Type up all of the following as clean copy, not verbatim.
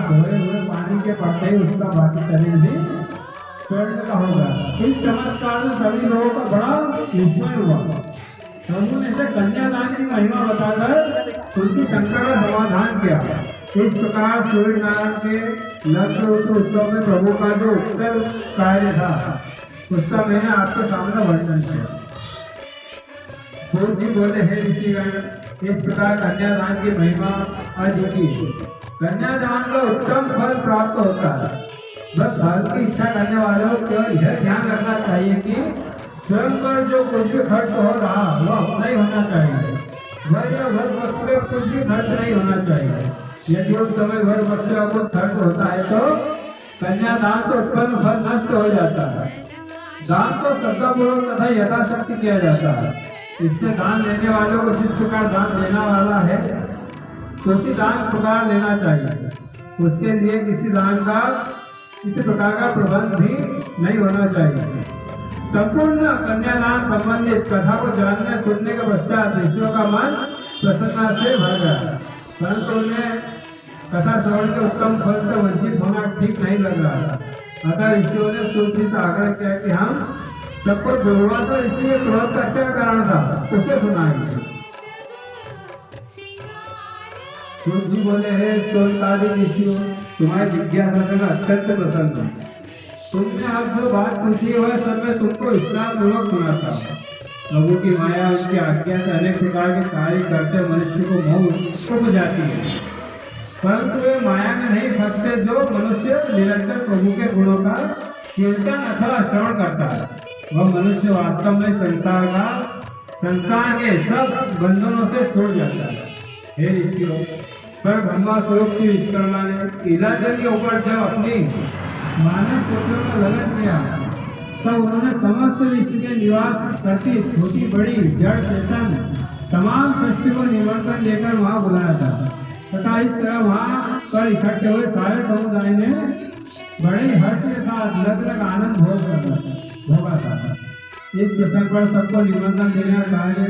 धोए हुए पानी के पड़ते ही उसका बाकी शरीर भी स्वर्ण का होगा। इस चमत्कार में सभी लोगों का बड़ा विस्मय हुआ। प्रभु ने इसे कन्यादान की महिमा बताकर उनकी शंका का समाधान किया। इस प्रकार सूर्य नारायण के लक्ष्य उत्सव में प्रभु का जो उत्तर कार्य था उसका मैंने आपके सामने वर्णन किया। सूर्य जी बोले, हे ऋषिगण, इस प्रकार कन्यादान की महिमा अद्वितीय। कन्यादान का उत्तम फल प्राप्त होता है। बस फल की इच्छा करने वालों को यह ध्यान रखना चाहिए कि स्वयं पर जो कुछ भी खर्च हो रहा वह अपना ही होना चाहिए। वर पक्ष में कुछ भी खर्च नहीं होना चाहिए। यदि उस समय वर पक्ष का कुछ खर्च होता है तो कन्यादान से उत्पन्न फल नष्ट हो जाता है। दान तो श्रद्धापूर्वक तथा यथाशक्ति किया जाता है। इससे दान देने वालों को जिस प्रकार दान देना वाला है उसी दान प्रकार लेना चाहिए। उसके लिए किसी प्रकार का प्रबंध भी नहीं होना चाहिए। संपूर्ण कन्यादान संबंधित कथा को जानने सुनने के पश्चात ऋषियों का मन प्रसन्नता से भर गया, परंतु उन्हें कथा श्रवण के उत्तम फल से वंचित होना ठीक नहीं लग रहा था। अतः ऋषियों ने सूर्य से आग्रह किया कि हम सबको दुर्वासा ऋषि के क्रोध का क्या कारण था उसे सुनाएंगे। सूर्य जी बोले, हे सोलकादी ऋषियों, तुम्हारी जिज्ञासा से मैं अत्यंत प्रसन्न हूँ। तुमने आज जो बात पूछी है सब मैं तुमको विस्तार पूर्वक सुनाता हूँ। प्रभु की माया उसकी आज्ञा से अनेक प्रकार के कार्य करते मनुष्य को मोह उब जाती है, परंतु वे माया में नहीं फंसते जो मनुष्य निरंतर प्रभु के गुणों का कीर्तन अथवा श्रवण करता है। वह मनुष्य वास्तव में संसार के सब बंधनों से छूट जाता है। हे ऋषियों, पर ब्रह्मा स्वरूप की विश्वकर्मा ने इलाजल के ऊपर जब अपनी मानव पुत्रों का लगन किया तब उन्होंने समस्त विश्व के निवास करती छोटी बड़ी जड़ चेतन तमाम सृष्टि को निमंत्रण देकर वहाँ बुलाया था तथा इस तरह वहाँ पर इकट्ठे हुए सारे समुदाय ने बड़े हर्ष के साथ अलग अलग आनंद भोगा था। इस प्रसंग पर सबको निमंत्रण देने का कार्य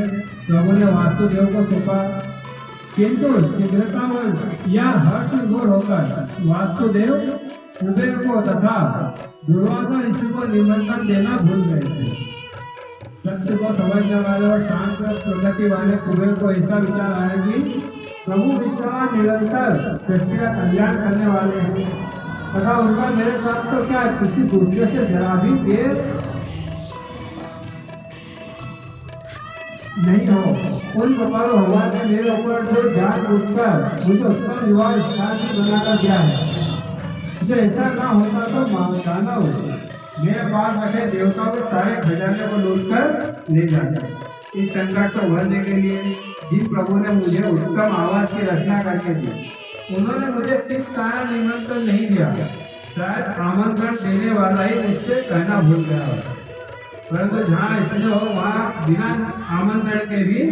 प्रभु ने वासुदेव को सौंपा, किंतु शीघ्रतावश यह हर्ष विभोर होकर वासुदेव कुबेर को तथा दुर्वासा ऋषि को निमंत्रण देना भूल गए थे। सत्य को समझने वाले और शांत प्रगति वाले कुबेर को ऐसा विचार आया कि प्रभु विश्वकर्मा निरंतर सृष्टि का कल्याण करने वाले हैं तथा उनका मेरे साथ तो क्या किसी दूसरे से जरा भी भेद नहीं हो। उन कपाल भगवान ने मेरे ऊपर जो जान उठकर मुझे उत्तम विवाह स्थान बनाकर दिया है, जो ऐसा ना होता तो मानना हो मेरे पास रखे देवताओं के सारे खजाने को लूटकर ले जाता। इस संकट को उभरने के लिए जिन प्रभु ने मुझे उत्तम आवाज की रचना करके दी, उन्होंने मुझे किस कारण निमंत्रण नहीं दिया। शायद आमंत्रण देने वाला ही मुझसे कहना भूल गया होता, परंतु जहाँ इसलिए हो वहाँ बिना आमंत्रण के भी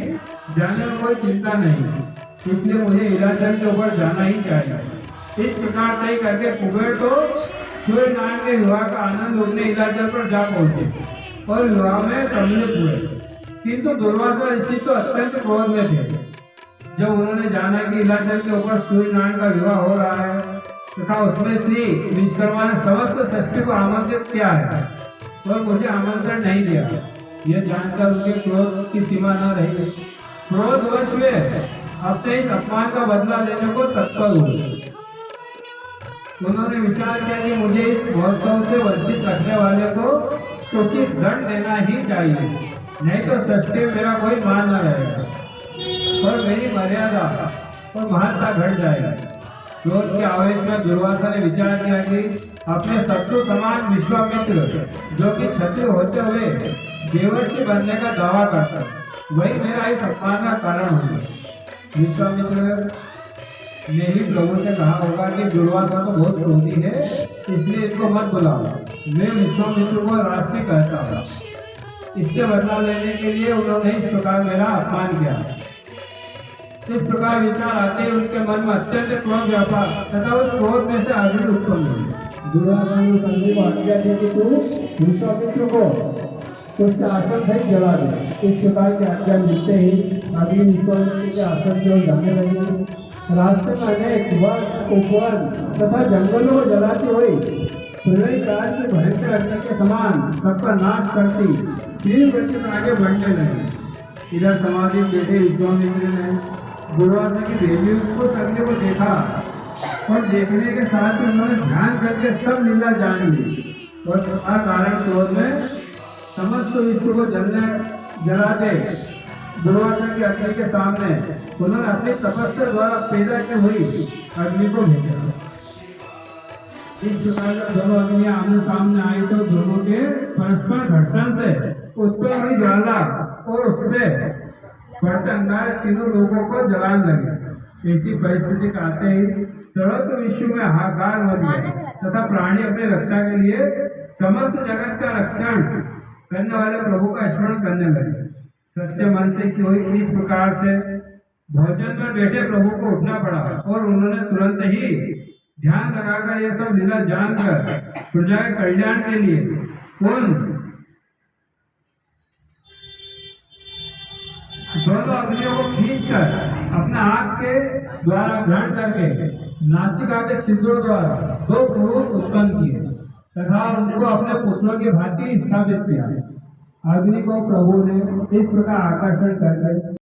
जाने में कोई चिंता नहीं, इसलिए मुझे इलाजल के ऊपर जाना ही चाहिए। इस प्रकार तय करके कुबेर तो सूर्य नारायण के विवाह का आनंद लूटने इलाजल पर जा पहुंचे और विवाह में सम्मिलित हुए। किंतु दुर्वासा ऋषि तो अत्यंत क्रोध में थे। जब उन्होंने जाना कि इलाजल के ऊपर सूर्य नारायण का विवाह हो रहा है तथा उसमें श्री विश्वकर्मा ने समस्त सृष्टि को आमंत्रित किया है और मुझे आमंत्रण नहीं दिया, यह जानकर उनके क्रोध की सीमा न रही। क्रोधवश वे अपने इस अपमान का बदला लेने को तत्पर हुए। उन्होंने विचार किया कि मुझे इस महोत्सव से वंचित रखने वाले को उचित दंड देना ही चाहिए, नहीं तो सृष्टि में मेरा कोई मान न रहेगा और मेरी मर्यादा और महत्ता घट जाएगी। क्रोध के आवेश में दुर्वासा ने विचार किया कि अपने शत्रु समान विश्वामित्र, जो कि क्षत्रिय होते हुए देवर्षि बनने का दावा करता, वही मेरा इस अपमान का कारण होगा। विश्वामित्र ने ही प्रभु से कहा होगा कि दुर्वासा तो बहुत क्रोधी है, इसलिए इसको मत बुलाओ। मैं विश्वामित्र को राशि कहता हूँ। इससे बदला लेने के लिए उन्होंने इस प्रकार मेरा अपमान किया। इस प्रकार विचार आते ही उनके मन में अत्यंत क्रोध व्यापा तथा उस क्रोध में से अग्नि उत्पन्न हुई। दुर्योधन ने संजय को आज्ञा दी कि तू विश्वामित्र को उसके आसन सहित जला दे। इस प्रकार की आज्ञा मिलते ही अग्नि विश्वामित्र के आसन की ओर जाने लगी। रास्ते में अनेक वन उपवन तथा जंगलों को जलाती हुई प्रलय काल की भयंकर अग्नि के समान सबका नाश करती तीव्र गति में आगे बढ़ने लगी। इधर समाधि बैठे विश्वामित्र ने दुर्वासा की देवी को अग्नि को देखा और देखने के साथ ही उन्होंने ध्यान करके सब लीला जान ली और कारण क्रोध में समस्त विश्व को जलाते दुर्वासा की अग्नि के सामने उन्होंने अपनी तपस्या द्वारा पैदा की हुई अग्नि को भेजा। इस प्रकार जब दोनों अग्नियां आमने सामने आई तो दोनों के परस्पर घर्षण से उत्पन्न हुई ज्वाला और उससे बढ़ते अंगारे तीनों लोगों को जलाने लगे। ऐसी परिस्थिति का आते ही सर्वत्र विश्व में हाहाकार हो गया तथा प्राणी अपनी रक्षा के लिए समस्त जगत का रक्षण करने वाले प्रभु का स्मरण करने लगे। सच्चे मन से की हुई इस प्रकार से भोजन में बैठे प्रभु को उठना पड़ा और उन्होंने तुरंत ही ध्यान लगाकर यह सब लीला जानकर प्रजा के कल्याण के लिए उन दोनों अग्नियों को खींचकर अपने आंख के द्वारा ग्रहण करके नासिका के छिद्रों द्वारा दो पुरुष उत्पन्न किए तथा उनको अपने पुत्रों की भांति स्थापित किया। अग्नि को प्रभु ने इस प्रकार आकर्षण करके